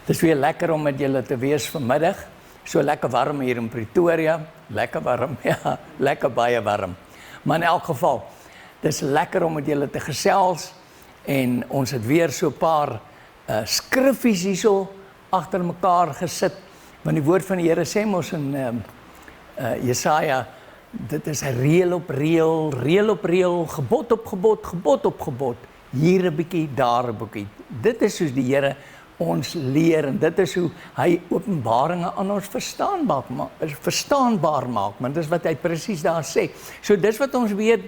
Dis weer lekker om met julle te wees vanmiddag. So lekker warm hier in Pretoria. Lekker warm, ja, lekker baie warm. Maar in elk geval, dis lekker om met julle te gesels. En ons het weer so 'n paar skriffies hierso agter mekaar gesit. Want die woord van die Here sê mos in Jesaja, dit is 'n reël op reël, reël op reël, gebod op gebod, gebod op gebod. Hier 'n bietjie, daar 'n bietjie. Dit is soos die Here ons leer en dit is hoe hy openbaringe aan ons verstaanbaar maak, want dis wat hy presies daar sê. So dis wat ons weer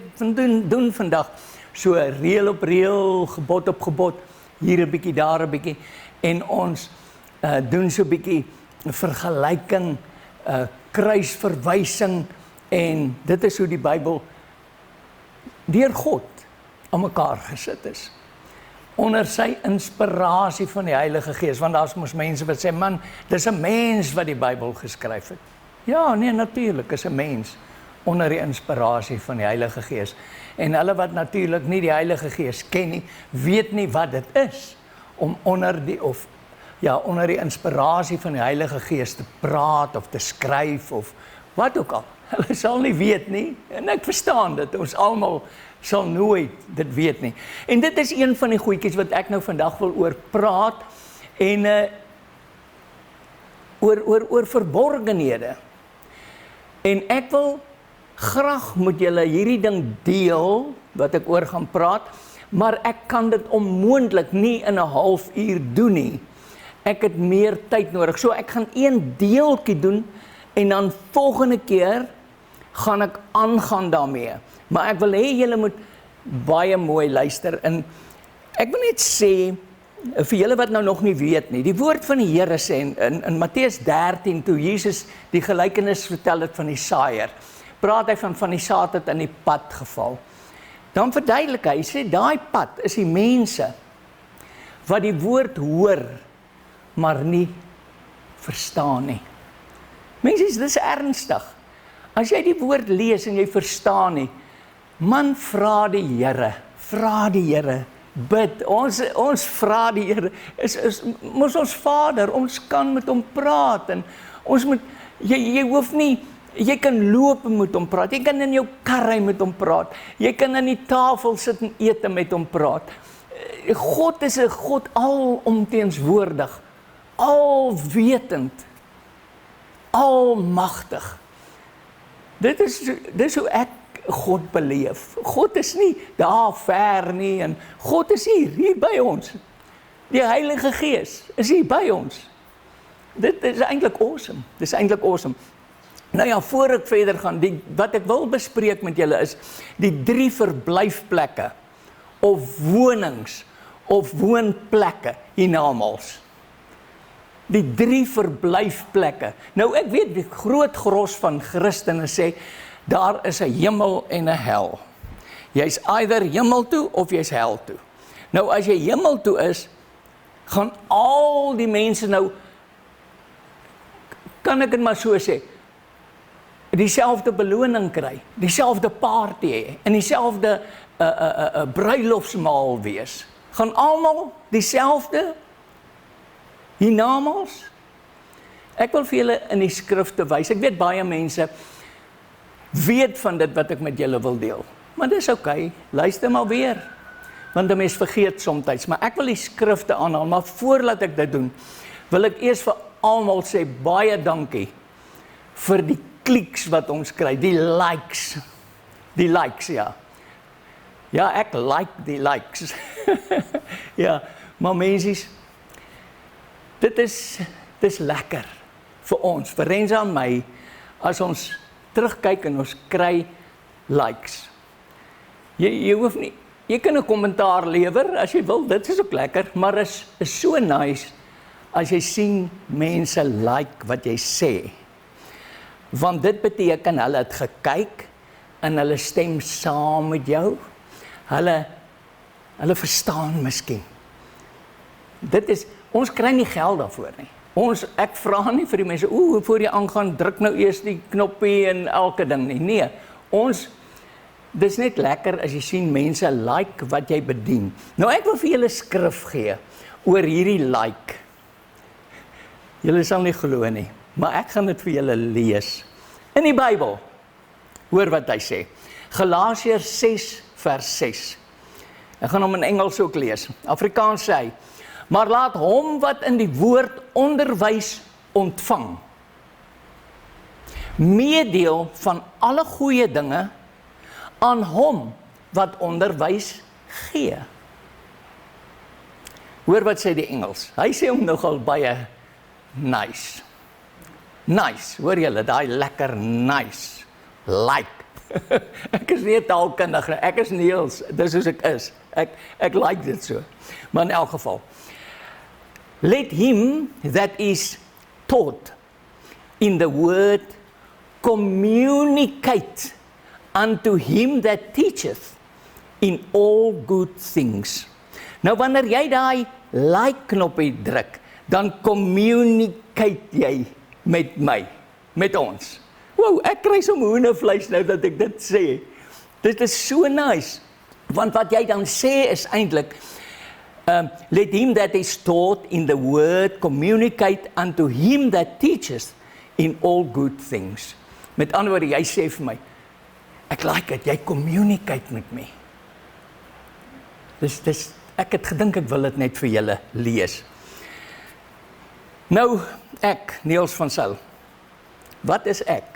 doen vandag. So reël op reël, gebod op gebod, hier 'n bietjie, daar 'n bietjie. En ons doen so 'n bietjie vergelyking, kruisverwysing, en dit is hoe die Bybel deur God aan mekaar gesit is. Onder sy inspirasie van die Heilige Gees, want daar's mos mense wat sê, man, dis 'n mens wat die Bybel geskryf het. Ja, nee, natuurlik is 'n mens onder die inspirasie van die Heilige Gees. En hulle wat natuurlik nie die Heilige Gees ken nie, weet nie wat dit is om onder die inspirasie van die Heilige Gees te praat of te skryf of wat ook al. Hulle sal nie weet nie, en ek verstaan dit, ons almal sal nooit dit weet nie. En dit is een van die goedjies wat ek nou vandag wil oor praat, en oor verborgenhede. En ek wil graag met julle hierdie ding deel, wat ek oor gaan praat, maar ek kan dit onmoontlik nie in 'n halfuur doen nie. Ek het meer tyd nodig, so ek gaan een deeltjie doen, en dan volgende keer gaan ek aangaan daarmee. Maar ek wil hê julle moet baie mooi luister. En ek wil net sê, vir julle wat nou nog nie weet nie, die woord van die Here sê in Matteus 13, toe Jesus die gelykenis vertel het van die saaier, praat hy van die saad het in die pad geval. Dan verduidelik hy, sê daai pad is die mense wat die woord hoor, maar nie verstaan nie. Mense, dis ernstig. As jy die woord lees en jy verstaan nie, man, vra die Here, bid, ons vra die Here, mos ons Vader, ons kan met hom praat, en ons moet, jy hoef nie, jy kan loop met hom praat, jy kan in jou karry met hom praat, jy kan aan die tafel sit en eet met hom praat. God is 'n God alomteenswoordig, alwetend, almagtig. Dit is hoe ek God beleef. God is nie daar ver nie, en God is hier by ons. Die Heilige Gees is hier by ons. Dit is eintlik awesome. Nou ja, voor ek verder gaan, wat ek wil bespreek met julle is die 3 verblyfplekke, of wonings, of woonplekke hiernamaals. Die 3 verblyfplekke. Nou ek weet, die groot gros van Christene sê, daar is 'n hemel en 'n hel. Jy's either hemel toe of jy's hel toe. Nou as jy hemel toe is, gaan al die mense nou, kan ek dit maar so sê, dieselfde beloning kry, dieselfde party hê, en dieselfde bruilofsmaal wees. Gaan almal dieselfde hiernamaals? Ek wil vir julle in die skrifte wys. Ek weet baie mense weet van dit wat ek met julle wil deel. Maar dis okay, luister maar weer. Want 'n mens vergeet soms, maar ek wil die skrifte aanhaal, maar voordat ek dit doen, wil ek eers vir almal sê, baie dankie vir die kliks wat ons kry, die likes. Die likes, ja. Ja, ek like die likes. Ja, maar mensies, dit is lekker vir ons, vir Renza en my, as ons terugkyk en ons kry likes. Jy hoef nie, jy kan 'n kommentaar lewer as jy wil, dit is ook lekker, maar is so nice as jy sien mense like wat jy sê. Want dit beteken hulle het gekyk en hulle stem saam met jou. Hulle verstaan miskien. Ons kry nie geld daarvoor nie. Ek vra nie vir die mense, voor jy aangaan, druk nou eers die knoppie en elke ding nie. Nee, dis net lekker as jy sien mense like wat jy bedien. Nou ek wil vir julle skrif gee oor hierdie like. Julle sal nie glo nie, maar ek gaan dit vir julle lees. In die Bybel, hoor wat hy sê. Galasiërs 6 vers 6. Ek gaan hom in Engels ook lees. Afrikaans sê hy, maar laat hom wat in die woord onderwys ontvang, meedeel van alle goeie dinge aan hom wat onderwys gee. Hoor wat sê die Engels. Hy sê hom nogal baie nice. Nice, hoor julle, daai lekker nice. Like. Ek is nie 'n taalkundige, ek is Niels, dis soos ek is. Ek like dit so. Maar in elk geval, let him that is taught in the word communicate unto him that teacheth in all good things. Nou wanneer jy daai like knoppie druk, dan communicate jy met my, met ons. Wow, ek kry som hoendervleis nou dat ek dit sê. Dit is so nice, want wat jy dan sê is eintlik, let him that is taught in the word communicate unto him that teaches in all good things. Met ander woorde, jy sê vir my, ek like dit, jy communicate met my. Ek het gedink ek wil dit net vir julle lees. Nou, ek, Niels van Sail, wat is ek?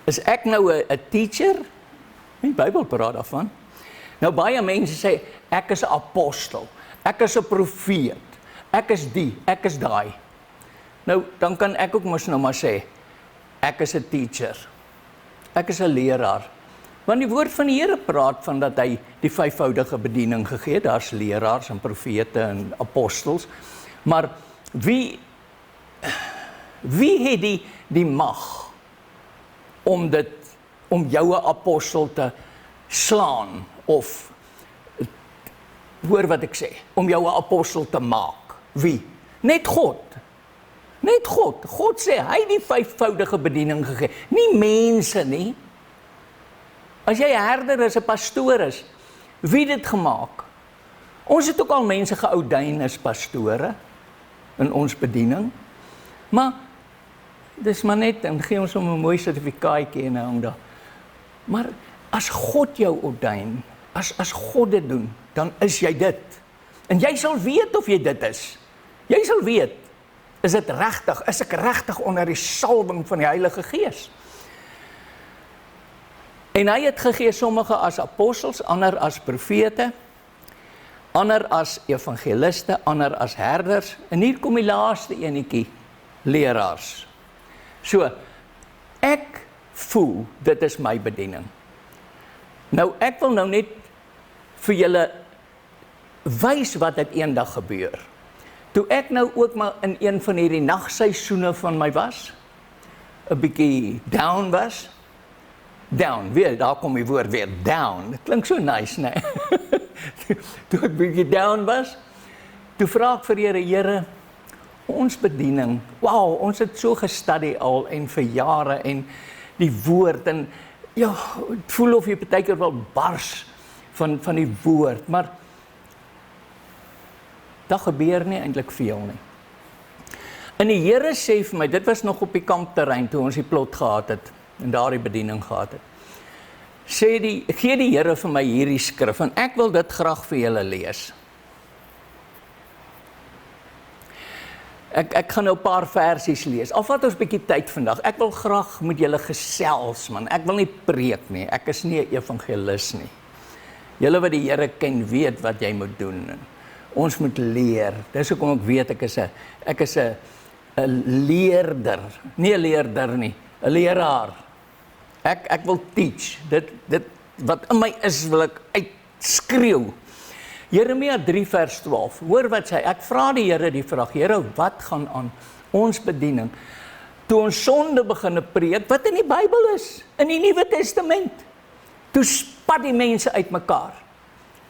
Is ek nou 'n teacher? Die Bybel praat daarvan. Nou baie mense sê, ek is 'n apostel, ek is 'n profeet, ek is die, ek is daai. Nou, dan kan ek ook mos nou maar sê, ek is 'n teacher, ek is 'n leraar. Want die woord van die Here praat van dat hy die vyfvoudige bediening gegee het, daar's leraars en profete en apostels, maar wie het die mag om jou 'n apostel te slaan, of, hoor wat ek sê, om jou 'n apostel te maak? Wie? Net God. Net God. God sê, hy het die vyfvoudige bediening gegee, nie mense nie. As jy 'n herder is, 'n pastoor is, wie het dit gemaak? Ons het ook al mense geordain as pastore in ons bediening, maar dis maar net, en gee ons om 'n mooi sertifikaatjie en hang daar. Maar as God jou ordain, as God dit doen, dan is jy dit. En jy sal weet of jy dit is. Jy sal weet, is dit regtig, is ek regtig onder die salwing van die Heilige Gees? En hy het gegee sommige as apostels, ander as profete, ander as evangeliste, ander as herders, en hier kom die laaste enetjie, leraars. So, ek voel, dit is my bediening. Nou, ek wil nou net vir julle wys wat het eendag gebeur. Toe ek nou ook maar in een van hierdie nagseisoene van my was, 'n bietjie down was, down, weer, daar kom die woord weer, down, dit klink so nice, nee. Toe ek bietjie down was, toe vra ek vir Here, ons bediening, wow, ons het so gestudy al, en vir jare, en die woord, en ja, het voel of jy partykeer wel bars van die woord, maar dat gebeur nie eintlik veel nie. En die Here sê vir my, dit was nog op die kampterrein, toe ons die plot gehad het, en daar die bediening gehad het, gee die Here vir my hierdie skrif, en ek wil dit graag vir julle lees. Ek gaan nou 'n paar versies lees, al vat ons 'n bietjie tyd vandag, ek wil graag met julle gesels, man, ek wil nie preek nie, ek is nie 'n evangelis nie. Julle wat die Here ken, weet wat jy moet doen, ons moet leer, dis hoekom ek weet, ek is 'n leerder, nie 'n leerder nie, 'n leraar. Ek wil teach, dit wat in my is, wil ek uitskreeu. Jeremia 3 vers 12, hoor wat sê, ek vra die Here die vraag, Here, wat gaan aan ons bediening? Toe ons sonde begin preek, wat in die Bybel is, in die Nuwe Testament, toe spat die mense uitmekaar.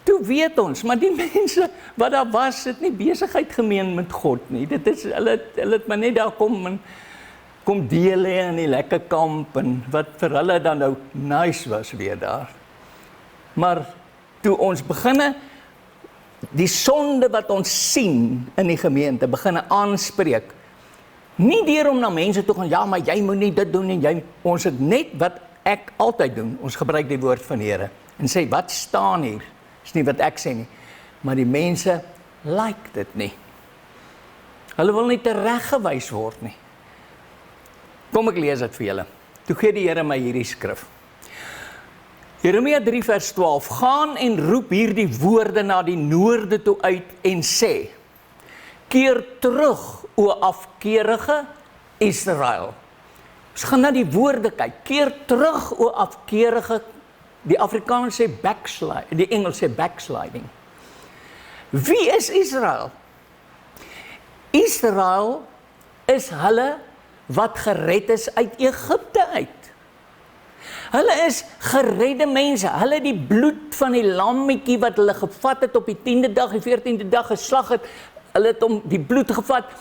Toe weet ons, maar die mense wat daar was, het nie besigheid gemeen met God nie, dit is, hulle het maar net daar kom deel hê in die lekker kamp, en wat vir hulle dan nou nice was weer daar. Maar toe ons beginne, die sonde wat ons sien in die gemeente, beginne aanspreek, Nie deur om na mense toe gaan, ja, maar jy moet nie dit doen en ons het net wat ek altyd doen, ons gebruik die woord van die Here en sê, wat staan hier? Is nie wat ek sê nie, maar die mense like dit nie. Hulle wil nie tereggewys word nie. Kom ek lees dit vir julle. Toe gee die Here my hierdie skrif. Jeremia 3 vers 12, gaan en roep hierdie woorde na die noorde toe uit en sê, keer terug, o afkeerige Israel. Ons gaan na die woorde kyk, keer terug, o afkeerige, die Afrikaans sê backslide, die Engels sê backsliding. Wie is Israel? Israel is hulle wat gered is uit Egipte uit. Hulle is geredde mense, hulle die bloed van die lammetjie wat hulle gevat het op die 10de dag, die 14de dag geslag het, hulle het om die bloed gevat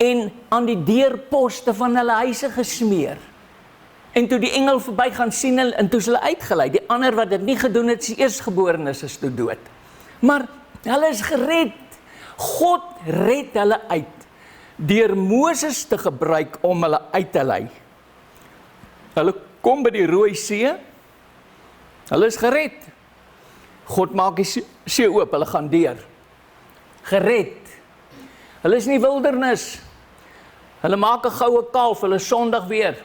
en aan die deurposte van hulle huise gesmeer. En toe die engel verby gaan sien hulle, en toe is hulle uitgelei. Die ander wat dit nie gedoen het, die eerstgeborenes is toe dood. Maar hulle is gered. God red hulle uit deur Moses te gebruik om hulle uit te lei. Hulle kom by die Rooi See. Hulle is gered. God maak die see oop, hulle gaan deur. Gered. Hulle is nie wildernis. Hulle maak 'n goue kalf, hulle sondig weer.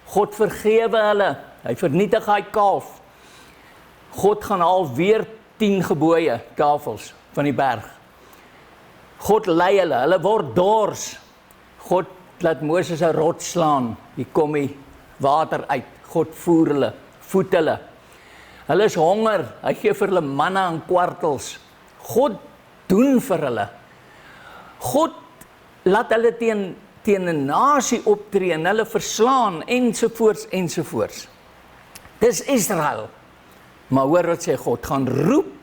God vergewe hulle. Hy vernietig hy kalf. God gaan haal weer 10 gebooie, tafels van die berg. God lei hulle, hulle word dors. God laat Moses 'n rots slaan, die kom die water uit. God voer hulle, voed hulle. Hulle is honger, hy gee vir hulle manna en kwartels. God doen vir hulle. God laat hulle teen 'n nasie optree en hulle verslaan, ensovoorts, ensovoorts. Dis Israel. Maar hoor wat sê God, gaan roep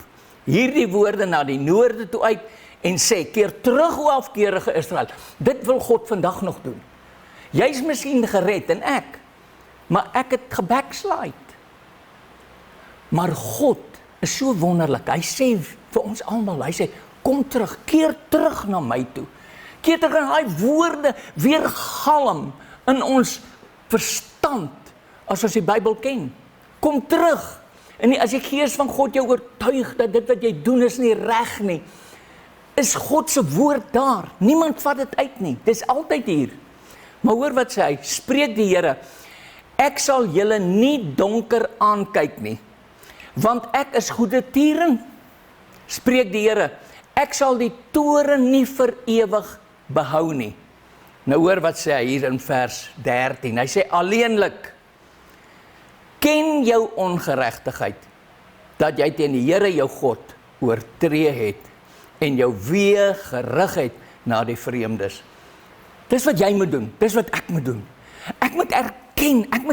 hierdie woorde na die noorde toe uit en sê, keer terug, o afkeerige Israel. Dit wil God vandag nog doen. Jy's miskien gered en ek, maar ek het gebackslide. Maar God is so wonderlik. Hy sê vir ons almal, hy sê, kom terug, keer terug na my toe. Keer terug en hy woorde weer galm in ons verstand, as ons die Bybel ken. Kom terug. En as die Gees van God jou oortuig dat dit wat jy doen is nie reg nie, is God se woord daar. Niemand vat dit uit nie. Dis altyd hier. Maar hoor wat sê hy, spreek die Here, ek sal julle nie donker aankyk nie, want ek is goedertierend. Spreek die Here, ek sal die toren nie vir ewig behou nie. Nou hoor wat sê hy hier in vers 13. Hy sê alleenlik, ken jou ongeregtigheid, dat jy teen die Here jou God oortree het, en jou weer gerig het na die vreemdes. Dis wat jy moet doen, dis wat ek moet doen. Ek moet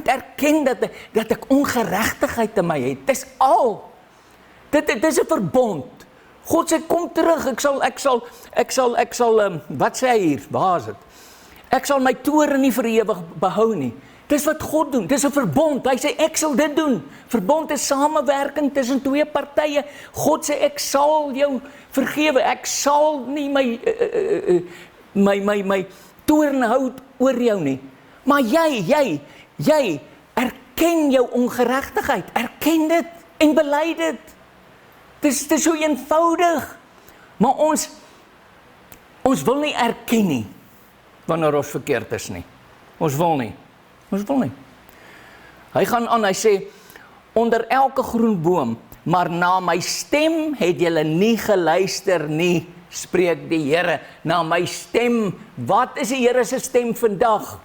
erken dat ek ongeregtigheid in my het. Dis al. Dit is 'n verbond. God sê kom terug, ek sal wat sê hy hier? Waar is dit? Ek sal my toren nie vir ewig behou nie. Dis wat God doen, dis 'n verbond. Hy sê ek sal dit doen. Verbond is samewerking tussen twee partye. God sê ek sal jou vergewe. Ek sal nie my toren hou oor jou nie. Maar jy erken jou ongeregtigheid. Erken dit en bely dit. Dis so eenvoudig. Maar ons wil nie erken nie wanneer ons verkeerd is nie. Ons wil nie. Hy gaan aan, hy sê, onder elke groen boom, maar na my stem het julle nie geluister nie, spreek die Here, na my stem. Wat is die Here se stem vandag?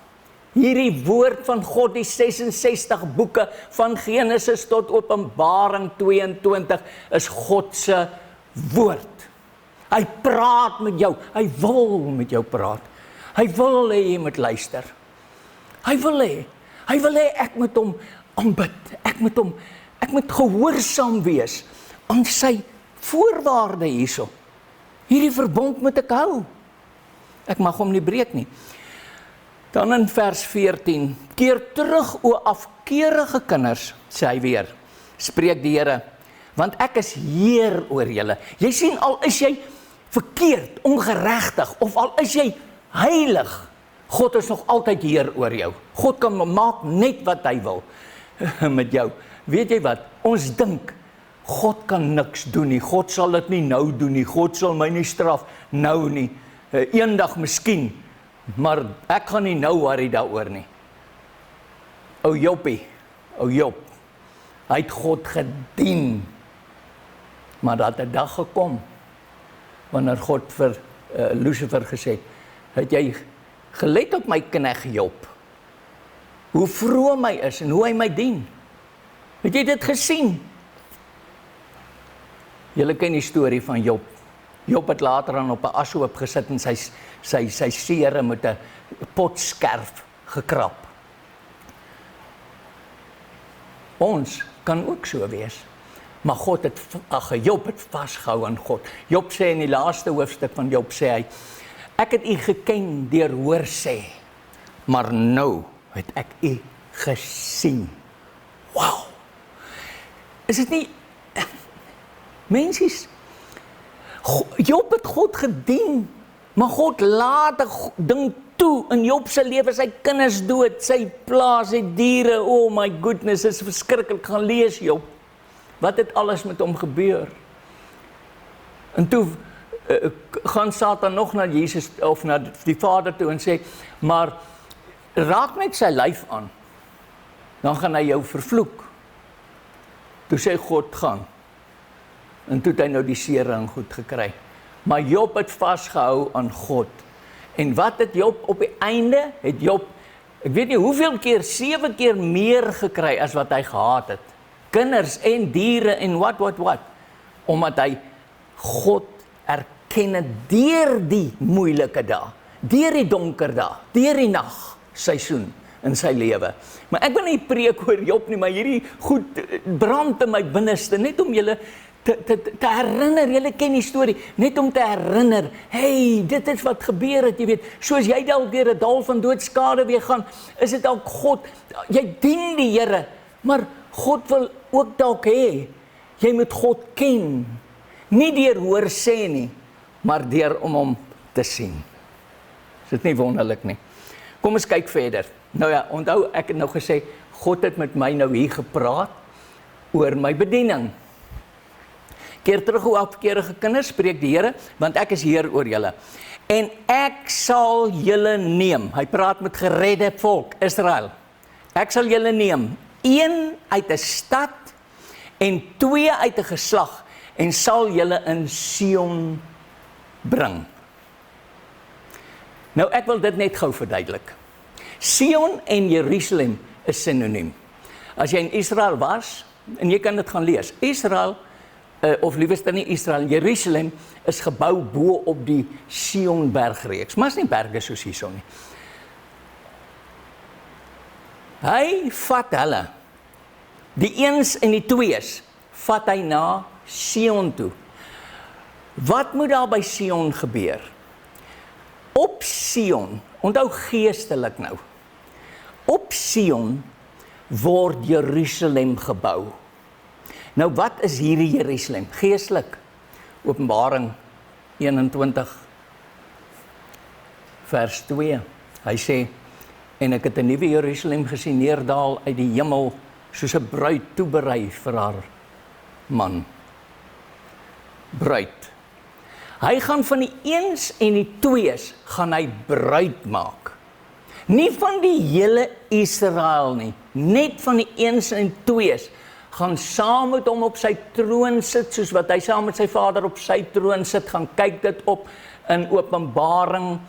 Hierdie woord van God, die 66 boeke, van Genesis tot Openbaring 22, is God se woord. Hy praat met jou, hy wil met jou praat. Hy wil hê jy moet luister. Hy wil hê ek moet hom aanbid. Ek moet gehoorsaam wees aan sy voorwaarde hierso. Hierdie verbond moet ek hou. Ek mag hom nie breek nie. Dan in vers 14, keer terug, o afkeerige kinders, sê hy weer, spreek die Here, want ek is Heer oor julle. Jy sien, al is jy verkeerd, ongeregtig, of al is jy heilig, God is nog altyd Heer oor jou. God kan maak net wat hy wil met jou. Weet jy wat? Ons dink, God kan niks doen nie, God sal dit nie nou doen nie, God sal my nie straf nou nie, eendag miskien, maar ek gaan nie nou worry daaroor nie. O Joppie, o Job, hy het God gedien, maar dat 'n dag gekom, wanneer God vir Lucifer gesê, het jy gelet op my knegt Job, hoe vroom hy is en hoe hy my dien, het jy dit gesien? Julle ken die storie van Job. Job het later dan op 'n ashoop gesit en sy sere met 'n potskerf gekrap. Ons kan ook so wees. Maar Job het vasgehou aan God. Job sê in die laaste hoofstuk van Job sê hy, ek het u geken deur hoor sê, maar nou het ek u gesien. Wow! Is dit nie mensies, Job het God gedien, maar God laat 'n ding toe in Job se lewe, sy kinders dood, sy plaas, sy diere, oh my goodness, dit is verskriklik, gaan lees Job, wat het alles met hom gebeur, en toe gaan Satan nog na Jesus, of na die Vader toe en sê, maar raak net sy lyf aan, dan gaan hy jou vervloek, toe sê God, gaan, en toe het hy nou die sere en goed gekry. Maar Job het vasgehou aan God. En wat het Job op die einde? Het Job, ek weet nie hoeveel keer, 7 keer meer gekry as wat hy gehad het. Kinders en diere en wat. Omdat hy God erken het deur die moeilike dae, deur die donker dae, deur die nagseisoen in sy lewe. Maar ek wil nie preek oor Job nie, maar hierdie goed brand in my binneste, net om julle te herinner, julle ken die storie, net om te herinner, hey, dit is wat gebeur het, jy weet, soos jy dalk deur 'n dal van doodskade weer gaan, is dit dalk God, jy dien die Here, maar God wil ook dalk hê, jy moet God ken, nie deur hoor sê nie, maar deur om hom te sien. Is dit nie wonderlik nie? Kom ons kyk verder. Nou ja, onthou, ek het nou gesê, God het met my nou hier gepraat, oor my bediening. Keer terug hoe afkeerige kinders, spreek die Here, want ek is Heer oor julle. En ek sal julle neem, hy praat met geredde volk, Israel. Ek sal julle neem, 1 uit 'n stad, en 2 uit 'n geslag, en sal julle in Sion bring. Nou ek wil dit net gou verduidelik. Sion en Jerusalem is sinoniem. As jy in Israel was, en jy kan dit gaan lees, Israel, of liewer nie Israel, Jerusalem is gebou bo op die Sion bergreeks, maar is nie berge soos hierso nie. Hy vat hulle, die eens en die twees, vat hy na Sion toe. Wat moet daar by Sion gebeur? Op Sion, onthou geestelik nou, op Sion word Jerusalem gebou. Nou wat is hierdie Jerusalem? Geestelik, Openbaring 21 vers 2, hy sê, en ek het 'n nuwe Jerusalem gesien neerdal uit die hemel, soos 'n bruid toeberei vir haar man. Bruid. Hy gaan van die eens en die twees, gaan hy bruid maak. Nie van die hele Israel nie, net van die eens en twees, gaan saam met hom op sy troon sit, soos wat hy saam met sy vader op sy troon sit, gaan kyk dit op in Openbaring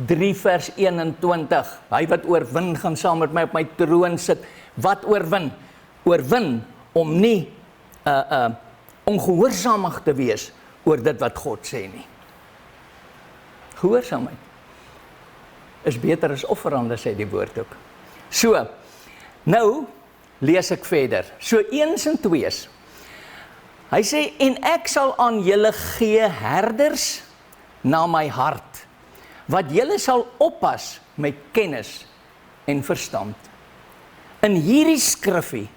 3 vers 21, hy wat oorwin, gaan saam met my op my troon sit. Wat oorwin? Oorwin om nie ongehoorsaamig te wees oor dit wat God sê nie. Gehoorsaamheid is beter as offerande, sê die woord ook. So, nou lees ek verder. So eens en twees. Hy sê, en ek sal aan julle gee herders na my hart, wat julle sal oppas met kennis en verstand. In hierdie skrifgie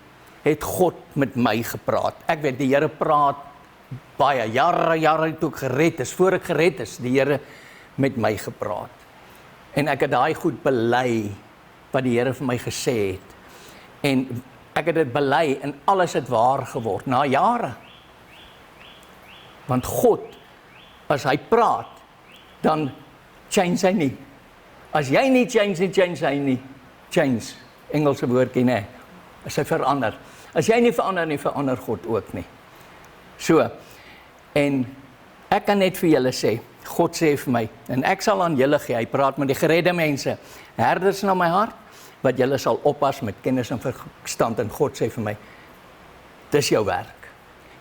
het God met my gepraat. Ek weet, die Here praat baie, jare toe ek gered is, voor ek gered is, die Here met my gepraat. En ek het daai goed bely wat die Here vir my gesê het. En ek het dit bely en alles het waar geword na jare. Want God, as hy praat, dan change hy nie. As jy nie change nie, change hy nie. Change, Engelse woordjie, nee. As hy verander. As jy nie verander nie, verander God ook nie. So, en ek kan net vir julle sê, God sê vir my, en ek sal aan julle gee, hy praat met die geredde mense, herders na my hart, wat julle sal oppas met kennis en verstand, en God sê vir my, dis jou werk.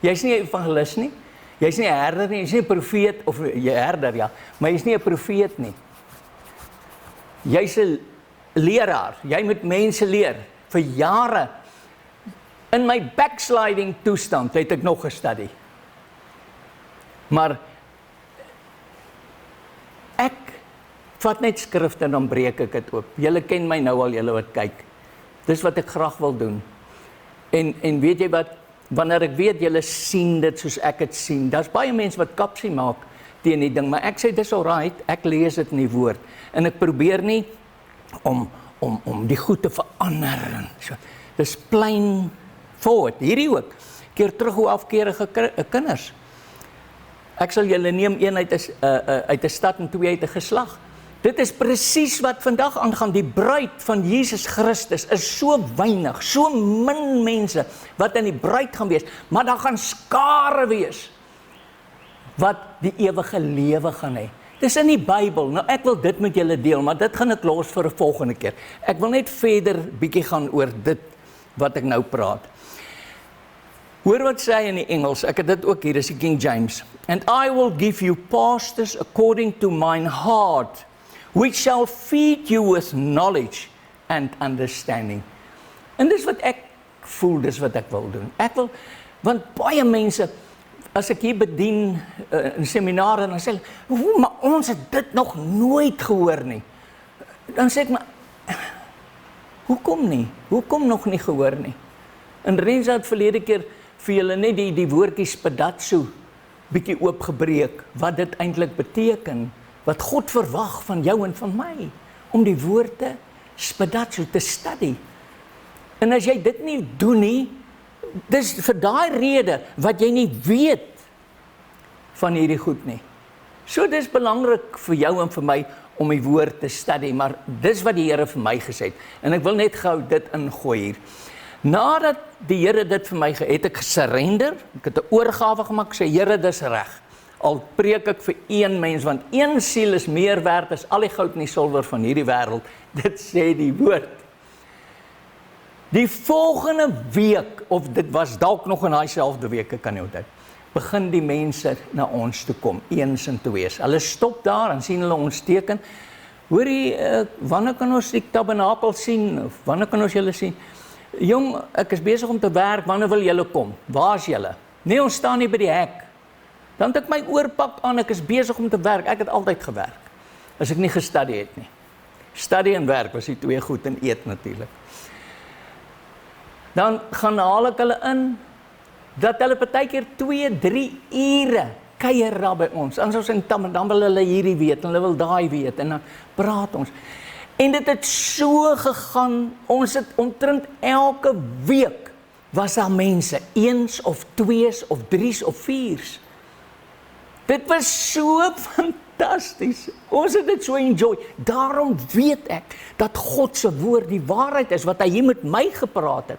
Jy's nie 'n evangelis nie, jy's nie 'n herder nie, jy's nie 'n profeet, of jy herder, ja, maar jy's nie 'n profeet nie. Jy's 'n leraar, jy moet mense leer, vir jare. In my backsliding toestand het ek nog gestudie. Maar ek vat net skrifte en dan breek ek dit oop. Julle ken my nou al, julle wat kyk. Dis wat ek graag wil doen. En weet jy wat, wanneer ek weet julle sien dit soos ek dit sien, daar's baie mense wat kapsie maak teen die ding, maar ek sê dis alright, ek lees dit in die woord. En ek probeer nie om die goed te verander. So, dis plain forward, hierdie ook. Keer terug hoe afkeerige kinders. Ek sal julle neem een uit 'n stad en twee uit 'n geslag. Dit is presies wat vandag aangaan. Die bruid van Jesus Christus is so weinig, so min mense wat in die bruid gaan wees, maar daar gaan skare wees wat die ewige lewe gaan hê. Dis in die Bybel. Nou ek wil dit met julle deel, maar dit gaan ek los vir 'n volgende keer. Ek wil net verder bietjie gaan oor dit wat ek nou praat. Hoor wat sê hy in die Engels, ek het dit ook hier, is die King James. And I will give you pastors according to mine heart, which shall feed you with knowledge and understanding. En dis wat ek voel, dis wat ek wil doen. Ek wil, want baie mense, as ek hier bedien in seminare, dan sê hulle, maar ons het dit nog nooit gehoor nie. Dan sê ek, maar hoekom nie? Hoekom nog nie gehoor nie? En Renza het verlede keer vir julle net die woordjie spadatsu bietjie oopgebreek, wat dit eintlik beteken, wat God verwag van jou en van my, om die woorde spadatsu te study. En as jy dit nie doen nie, dis vir daai rede wat jy nie weet van hierdie goed nie. So dis belangrik vir jou en vir my om die woord te study, maar dis wat die Here vir my gesê het. En ek wil net gou dit ingooi hier. Nadat die Here dit vir my het ek gesurrender, ek het 'n oorgawe gemaak, sê Here, dis reg. Al preek ek vir een mens, want een siel is meer werd as al die goud en die silwer van hierdie wêreld. Dit sê die woord. Die volgende week, of dit was dalk nog in daai selfde week, ek kan nie onthou, begin die mense na ons toe kom, eens en twees. Hulle stop daar en sien hulle ons teken. Hoorie, wanneer kan ons die tabernakel sien? Of wanneer kan ons julle sien? Jong, ek is besig om te werk, wanneer wil julle kom? Waar is julle? Nee, ons staan nie by die hek. Dan het ek my oorpak aan, ek is besig om te werk. Ek het altyd gewerk, as ek nie gestudie het nie. Studie en werk was die twee goed, en eet natuurlik. Dan gaan haal ek hulle in, dat hulle partykeer 2-3 ure kuier daar by ons. Anders ons in Tam, dan wil hulle hierdie weet, en hulle wil daai weet, en dan praat ons. En dit het so gegaan, ons het omtrent elke week, was daar mense, eens of twees of dries of viers. Dit was so fantasties, ons het dit so enjoy. Daarom weet ek, dat God se woord die waarheid is, wat hy hier met my gepraat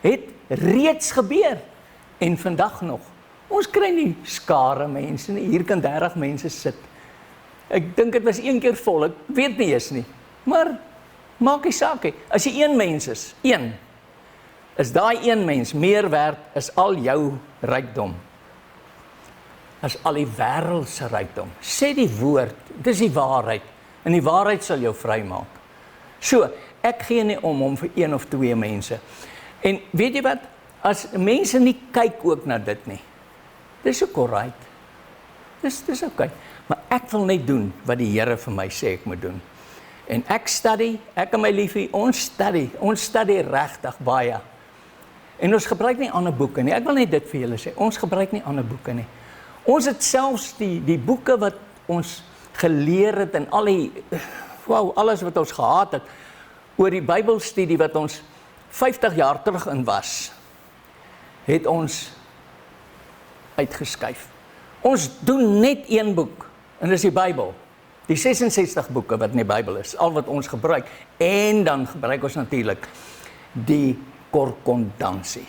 het reeds gebeur, en vandag nog. Ons kry nie skare mense nie, hier kan 30 mense sit. Ek dink dit was een keer vol, ek weet nie eens nie. Maar, maak nie saak nie, as jy een mens is daai een mens meer werd as al jou rykdom. As al die wêreld se rykdom. Sê die woord, dis die waarheid, en die waarheid sal jou vrymaak. So, ek gee nie om vir een of twee mense. En weet jy wat, as mense nie kyk ook na dit nie, dis ook alright. Dis okay. Maar ek wil net doen wat die Here vir my sê ek moet doen. En ek study, ek en my liefie, ons study regtig baie. En ons gebruik nie ander boeke nie. Ek wil net dit vir julle sê, ons gebruik nie ander boeke nie. Ons het selfs die boeke wat ons geleer het en al die wow, alles wat ons gehad het, oor die Bybelstudie wat ons 50 jaar terug in was, het ons uitgeskuif. Ons doen net een boek, en dis die Bybel. Die 66 boeke wat in die Bybel is, al wat ons gebruik. En dan gebruik ons natuurlik die korkondansie.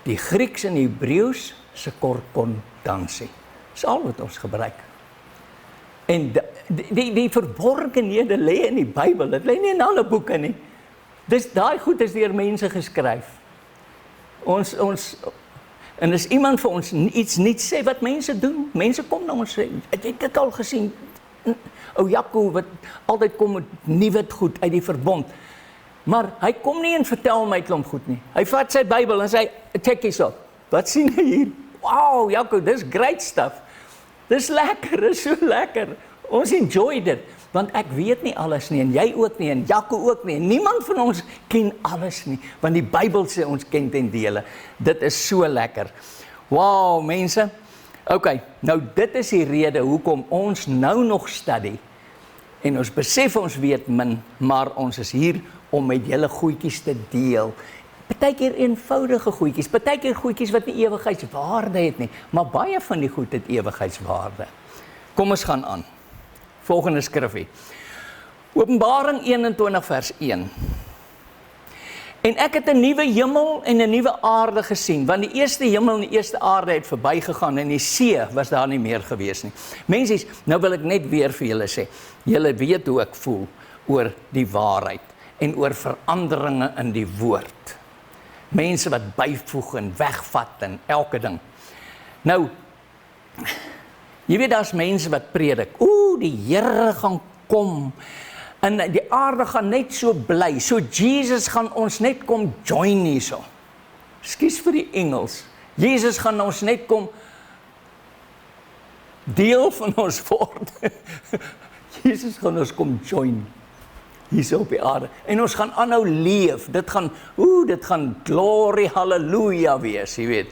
Die Grieks en Hebreëus se korkondansie. Dis al wat ons gebruik. En die verborgenhede lê in die Bybel, dit lê nie in alle boeke nie. Dis daai goed is deur mense geskryf. En as iemand vir ons iets nie sê wat mense doen, mense kom na ons sê, het jy dit al gesien? Ou Jaco wat altyd kom met nuwe goed uit die verbond. Maar hy kom nie en vertel my klomp goed nie. Hy vat sy Bybel en sê, check this out. Wat sien jy hier? Wow, Jaco, dis great stuff. Dis lekker, dis so lekker. Ons enjoy dit, want ek weet nie alles nie, en jy ook nie, en Jaco ook nie, en niemand van ons ken alles nie, want die Bybel sê ons ken ten dele. Dit is so lekker. Wow, mense. Ok, nou dit is die rede hoekom ons nou nog studie, en ons besef ons weet min, maar ons is hier om met julle goedjies te deel. Partykeer eenvoudige goedjies, partykeer goedjies wat nie ewigheidswaarde het nie, maar baie van die goed het ewigheidswaarde. Kom ons gaan aan. Volgende skrifgie. Openbaring 21 vers 1. En ek het 'n nuwe hemel en 'n nuwe aarde gesien, want die eerste hemel en die eerste aarde het verbygegaan en die see was daar nie meer gewees nie. Mensies, nou wil ek net weer vir julle sê, julle weet hoe ek voel oor die waarheid en oor veranderinge in die woord. Mense wat byvoeg en wegvat en elke ding. Nou, jy weet daar's mense wat predik, die Here gaan kom, en die aarde gaan net so bly, so Jesus gaan ons net kom join hierso. Ekskuus vir die Engels, Jesus gaan ons net kom deel van ons word. Jesus gaan ons kom join hierso op die aarde, en ons gaan aanhou leef, dit gaan glory, halleluja wees, jy weet.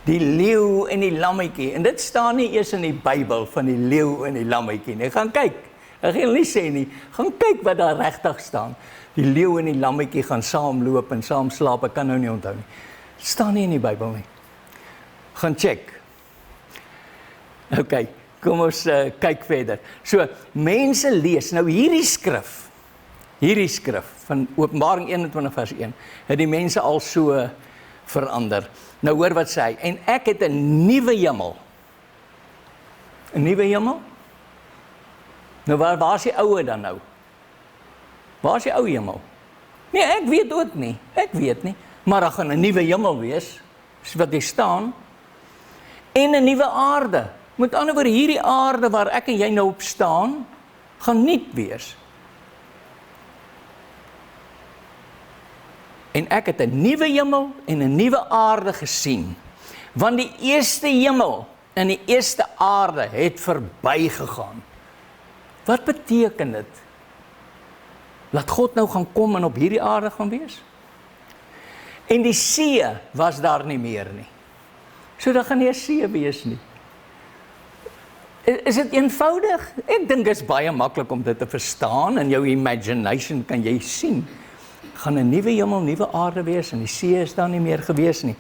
Die leeu en die lammetjie, en dit staan nie eers in die Bybel van die leeu en die lammetjie nie. Gaan kyk, ek gaan nie sê nie, gaan kyk wat daar regtig staan. Die leeu en die lammetjie gaan saam loop en saam slaap, ek kan nou nie onthou nie. Dit staan nie in die Bybel nie. Gaan check. Ok, kom ons kyk verder. So, mense lees, nou hierdie skrif van Openbaring 21 vers 1, het die mense al so verander. Nou hoor wat sê hy, en ek het 'n nuwe hemel. 'n Nuwe hemel? Nou waar is die ouwe dan nou? Waar is die ou hemel? Nee, ek weet ook nie, maar daar gaan 'n nuwe hemel wees, is wat hier staan, en 'n nuwe aarde. Met ander woorde, hierdie aarde waar ek en jy nou op staan, gaan nuut wees. En ek het 'n nuwe hemel en 'n nuwe aarde gesien, want die eerste hemel en die eerste aarde het verbygegaan. Wat beteken dit? Laat God nou gaan kom en op hierdie aarde gaan wees? En die see was daar nie meer nie. So daar gaan nie 'n see wees nie. Is dit eenvoudig? Ek dink dit is baie maklik om dit te verstaan, in jou imagination kan jy sien. Gaan 'n nuwe hemel, nuwe aarde wees, en die see is daar nie meer gewees nie.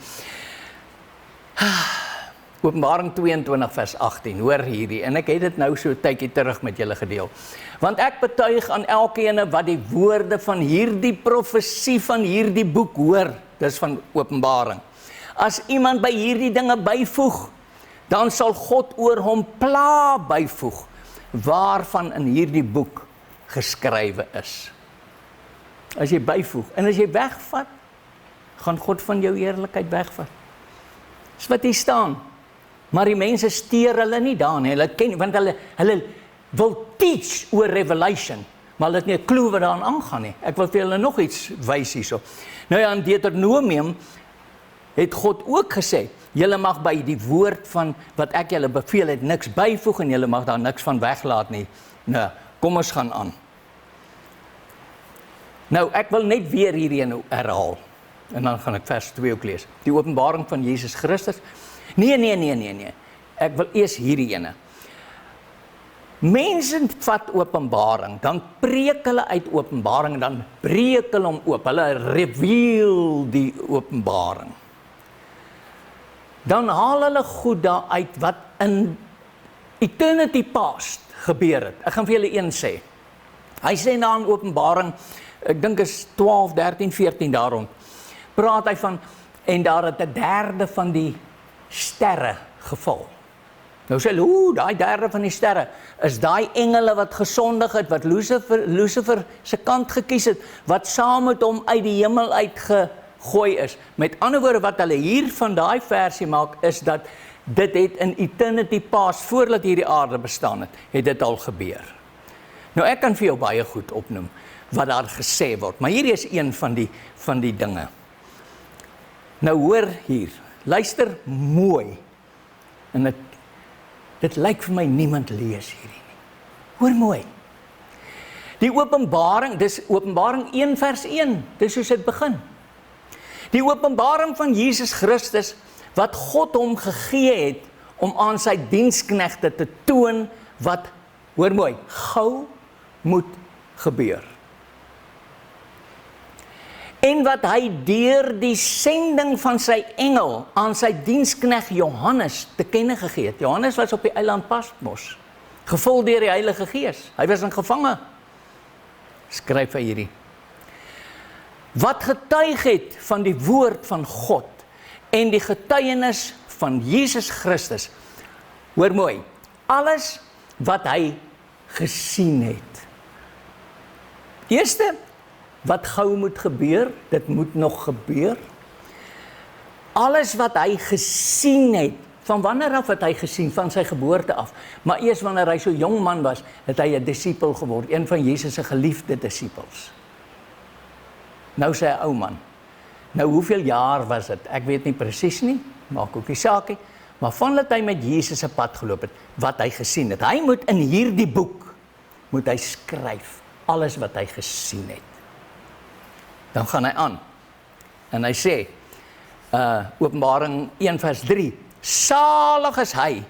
Openbaring 22 vers 18, hoor hierdie, en ek het dit nou so 'n tydjie terug met julle gedeel. Want ek betuig aan elkeen wat die woorde van hierdie profesie van hierdie boek hoor, dis van Openbaring. As iemand by hierdie dinge byvoeg, dan sal God oor hom pla byvoeg, waarvan in hierdie boek geskrywe is. As jy byvoeg, en as jy wegvat, gaan God van jou eerlikheid wegvat. Dis wat hier staan. Maar die mense steur hulle nie daar nie, hulle ken, want hulle wil teach oor Revelation, maar hulle het nie 'n klou wat daaraan aangaan nie. Ek wil vir julle nog iets wys hierso. Nou ja, in Deuteronomium het God ook gesê, julle mag by die woord van wat ek julle beveel het niks byvoeg, en julle mag daar niks van weglaat nie. Nou, kom ons gaan aan. Nou, ek wil net weer hierdie herhaal, en dan gaan ek vers 2 ook lees. Die openbaring van Jesus Christus. Nee. Ek wil eers hierdie ene. Mense vat Openbaring, dan preek hulle uit Openbaring, en dan breek hulle hom oop, hulle reveal die Openbaring. Dan haal hulle goed daar uit wat in eternity past gebeur het. Ek gaan vir julle een sê. Hy sê na in Openbaring, ek dink is 12, 13, 14 daar rond, praat hy van, en daar het 'n derde van die sterre geval. Nou sê hulle, daai derde van die sterre, is daai engele wat gesondig het, wat Lucifer se kant gekies het, wat saam met hom uit die hemel uitgegooi is. Met ander woorde, wat hulle hier van daai versie maak, is dat dit het in eternity past, voordat hierdie aarde bestaan het dit al gebeur. Nou ek kan vir jou baie goed opnoem, wat daar gesê word, maar hier is een van die dinge. Nou hoor hier, luister mooi, en dit lyk vir my niemand lees hierdie nie. Hoor mooi. Die Openbaring, dis Openbaring 1 vers 1, dis soos dit begin. Die Openbaring van Jesus Christus, wat God hom gegee het, om aan sy diensknegte te toon, wat, hoor mooi, gou moet gebeur. En wat hy deur die sending van sy engel aan sy diensknegt Johannes te kenne gegee het. Johannes was op die eiland Patmos, gevul deur die Heilige Gees. Hy was in gevange. Skryf hy hierdie. Wat getuig het van die woord van God en die getuienis van Jesus Christus. Hoor mooi, alles wat hy gesien het. Eerste, wat gou moet gebeur, dit moet nog gebeur. Alles wat hy gesien het, van wanneer af het hy gesien? Van sy geboorte af. Maar eers wanneer hy so jong man was, het hy 'n disipel geword, een van Jesus se geliefde disipels. Nou sê hy ou man. Nou hoeveel jaar was dit? Ek weet nie presies nie, maak ook nie saak nie, maar vandat hy met Jesus se pad geloop het, wat hy gesien het. Hy moet in hierdie boek, moet hy skryf, alles wat hy gesien het. Dan gaan hy aan, en hy sê, Openbaring 1 vers 3, salig is hy,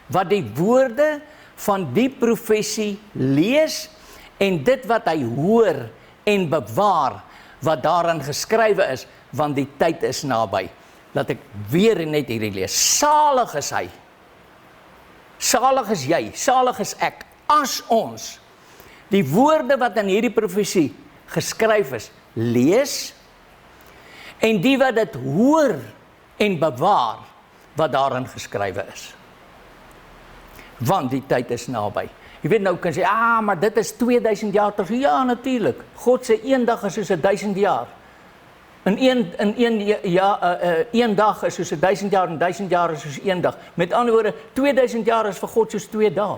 wat die woorde van die profesie lees, en dit wat hy hoor en bewaar, wat daarin geskrywe is, want die tyd is naby. Laat ek weer net hierdie lees. Salig is hy, salig is jy, salig is ek, as ons die woorde wat in hierdie profesie geskryf is, lees, en die wat dit hoor en bewaar, wat daarin geskrywe is. Want die tyd is naby. Jy weet nou, kan sê, maar dit is 2000 jaar terug. Ja, natuurlijk. God sê, een dag is soos 1000 jaar. En een dag is soos 1000 jaar, en 1000 jaar is soos een dag. Met ander woorde, 2000 jaar is vir God soos 2 dae.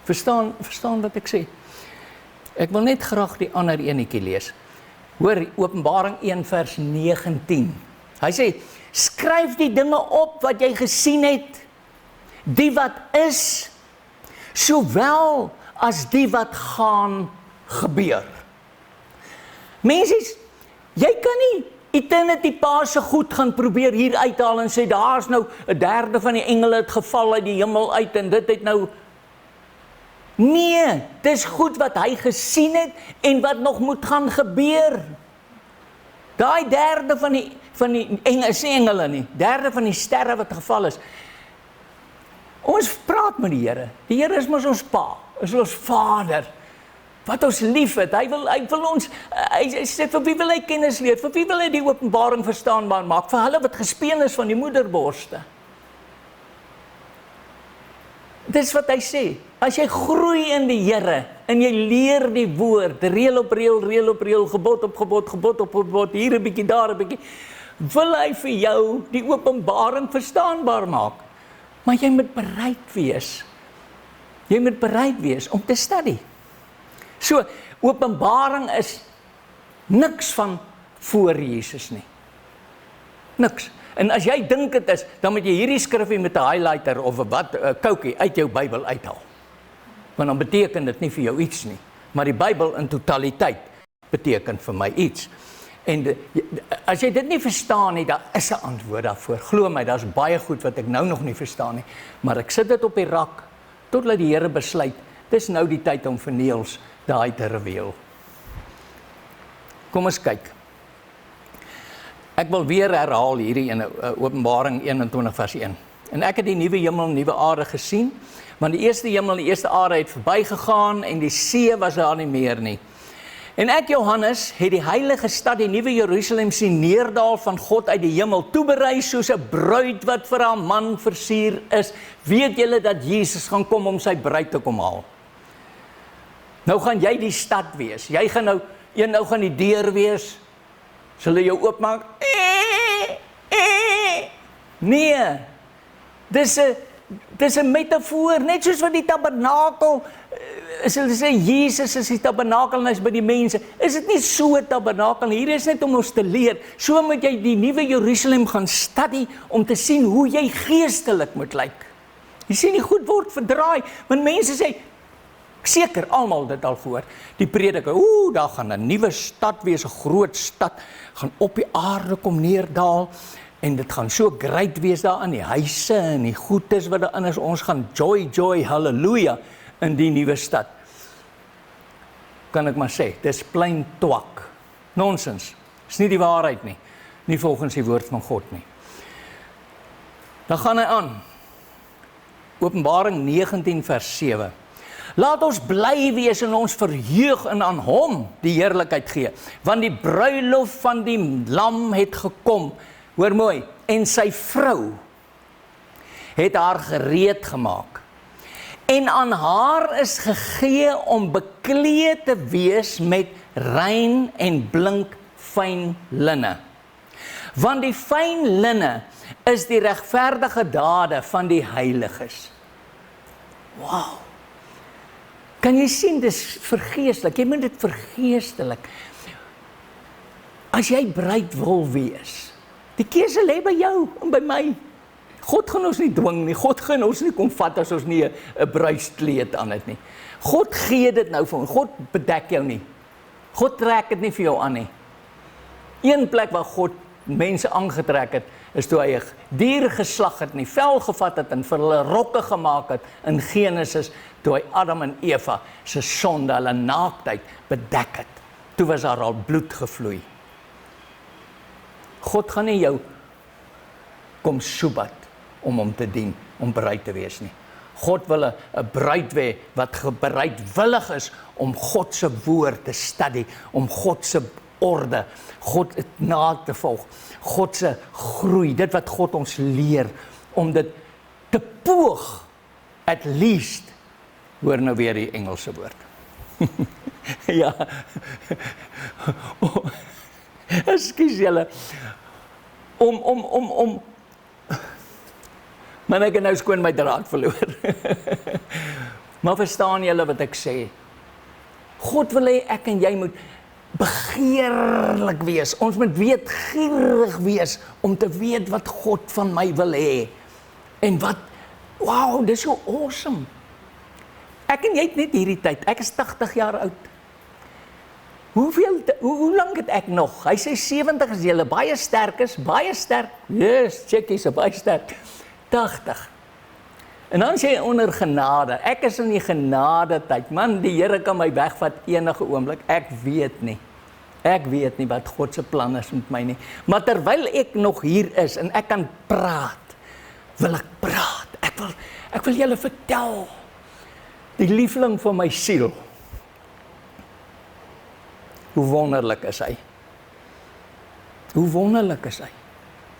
Verstaan wat ek sê? Ek wil net graag die ander enetjie lees. Hoor, Openbaring 1 vers 19. Hy sê, skryf die dinge op wat jy gesien het, die wat is, sowel as die wat gaan gebeur. Mensies, jy kan nie eternity past se goed gaan probeer hier uithaal en sê, daar is nou 'n derde van die engele het geval uit die hemel uit en dit het nou. Nee, dis goed wat hy gesien het en wat nog moet gaan gebeur. Daai derde van die engele nie, derde van die sterre wat geval is. Ons praat met die Here. Die Here is mos ons pa, is ons Vader, wat ons lief het. Hy wil ons, hy sê, vir wie wil hy kennis leer? Vir wie wil hy die Openbaring verstaanbaar maak? Vir hulle wat gespeen is van die moederborste. Dis wat hy sê. As jy groei in die Here, en jy leer die woord, reël op reël, gebod op gebod, hier 'n bietjie, daar 'n bietjie, wil hy vir jou die Openbaring verstaanbaar maak. Maar jy moet bereid wees. Jy moet bereid wees om te studie. So, Openbaring is niks van voor Jesus nie. Niks. En as jy dink dit is, dan moet jy hierdie skrifgie met 'n highlighter of 'n koukie uit jou Bybel uithaal. Want dan beteken dit nie vir jou iets nie. Maar die Bybel in totaliteit beteken vir my iets. En as jy dit nie verstaan nie, daar is 'n antwoord daarvoor. Glo my, daar's baie goed wat ek nou nog nie verstaan nie. Maar ek sit dit op die rak totdat die Here besluit, dis nou die tyd om vir Niels daai te reveal. Kom ons kyk. Ek wil weer herhaal hierdie in Openbaring 21 vers 1. En ek het die nuwe hemel en nuwe aarde gesien, want die eerste hemel en die eerste aarde het verbygegaan en die see was daar nie meer nie. En ek, Johannes, het die heilige stad, die nuwe Jerusalem sien neerdal van God uit die hemel, toeberei soos 'n bruid wat vir haar man versier is. Weet julle dat Jesus gaan kom om sy bruid te kom haal? Nou gaan jy die stad wees. Jy gaan nou gaan die deur wees. Sal hulle jou oopmaak? Nee. Dis 'n metafoor, net soos wat die tabernakel, as hulle sê Jesus is die tabernakel en hy's by die mense, is dit nie so 'n tabernakel, hier is net om ons te leer, so moet jy die nuwe Jerusalem gaan studie, om te sien hoe jy geestelik moet lyk. Jy sien die goed word verdraai, want mense sê, seker almal dit al gehoor, die prediker, daar gaan 'n nuwe stad wees, 'n groot stad, gaan op die aarde kom neerdal, en dit gaan so great wees daar in die huise en die goedes wat daarin is, ons gaan joy, halleluja, in die nuwe stad. Kan ek maar sê, dis plain twak, nonsens, is nie die waarheid nie, nie volgens die woord van God nie. Dan gaan hy aan, Openbaring 19 vers 7, laat ons bly wees en ons verheug en aan hom die heerlikheid gee, want die bruilof van die lam het gekom, hoor mooi, en sy vrou het haar gereed gemaak. En aan haar is gegee om bekleed te wees met rein en blink fyn linne. Want die fyn linne is die regverdige dade van die heiliges. Wow! Kan jy sien, dis vergeestelik, jy moet dit vergeestelik. As jy bruid wil wees, die keuse lê by jou en by my. God gaan ons nie dwing nie, God gaan ons nie kom vat as ons nie 'n bruidskleed aan het nie. God gee dit nou vir ons, God bedek jou nie. God trek dit nie vir jou aan nie. Een plek waar God mense aangetrek het, is toe hy 'n dier geslag het, nie vel gevat het en vir hulle rokke gemaak het in Genesis, toe hy Adam en Eva se sonde, hulle naaktheid bedek het. Toe was daar al bloed gevloei. God gaan nie jou kom soebat om hom te dien, om bruid te wees nie. God wil 'n bruid wees wat bereidwillig is om God se woord te studie, om God se orde, God na te volg, God se groei, dit wat God ons leer, om dit te poog, at least, hoor nou weer die Engelse woord. Ja, ekskuus julle, maar ek het nou skoon my draad verloor. Maar verstaan julle wat ek sê? God wil hê ek en jy moet begeerlik wees, ons moet weetgierig wees, om te weet wat God van my wil hê, en wat, wow, dis so awesome. Ek en jy het net hierdie tyd, ek is 80 jaar oud, hoe lang het ek nog? Hy sê 70 is julle baie sterk is, baie sterk, yes, check is baie sterk, 80, en dan sê hy onder genade, ek is in die genade tyd, man, die Here kan my wegvat enige oomblik, ek weet nie wat God se plan is met my nie, maar terwyl ek nog hier is, en ek kan praat, wil ek praat, ek wil julle vertel, die liefling van my siel, hoe wonderlik is hy, hoe wonderlik is hy,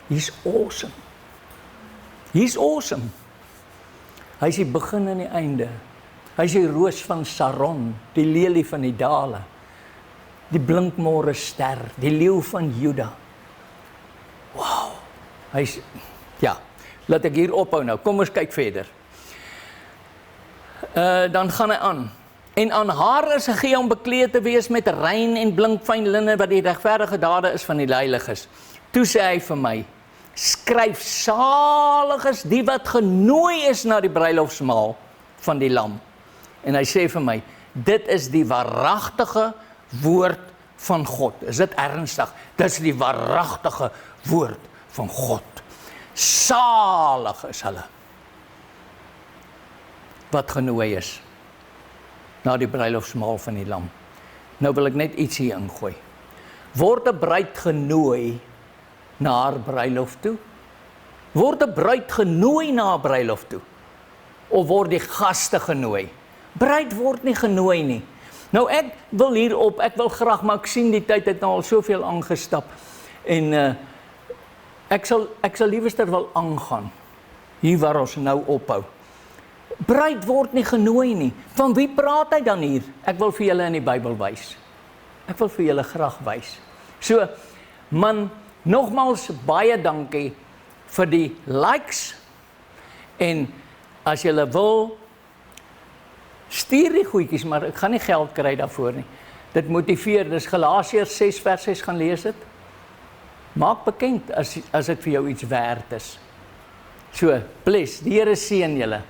he's awesome, hy is die begin en die einde, hy is die roos van Saron, die lelie van die dale, die blinkmôre ster, die leeu van Juda, wow, hy is, ja, laat ek hier ophou nou, kom ons kyk verder, dan gaan hy aan, en aan haar is gegee om bekleed te wees met rein en blinkfyn linne, wat die regverdige dade is van die heiliges. Toe sê hy vir my, skryf, salig is die wat genooi is na die bruilofsmaal van die lam. En hy sê vir my, dit is die waaragtige woord van God. Is dit ernstig? Dit is die waaragtige woord van God. Salig is hulle. wat genooi is na die bruilofsmaal van die lam. Nou wil ek net iets hier ingooi. Word 'n bruid genooi na haar bruilof toe? Word 'n bruid genooi na haar bruilof toe? Of word die gaste genooi? Bruid word nie genooi nie. Nou ek wil hierop, ek wil graag, maar ek sien die tyd het nou al soveel aangestap en ek sal liewerster wil aangaan hier waar ons nou ophou. Bruid word nie genooi nie. Van wie praat hy dan hier? Ek wil vir julle in die Bybel wys. Ek wil vir julle graag wys. So, man, nogmaals baie dankie vir die likes en as julle wil, stuur die goedjies, maar ek gaan nie geld kry daarvoor nie. Dit motiveer, dis Galasiërs 6 vers 6 gaan lees dit. Maak bekend as dit vir jou iets werd is. So, bless, die Here seën julle.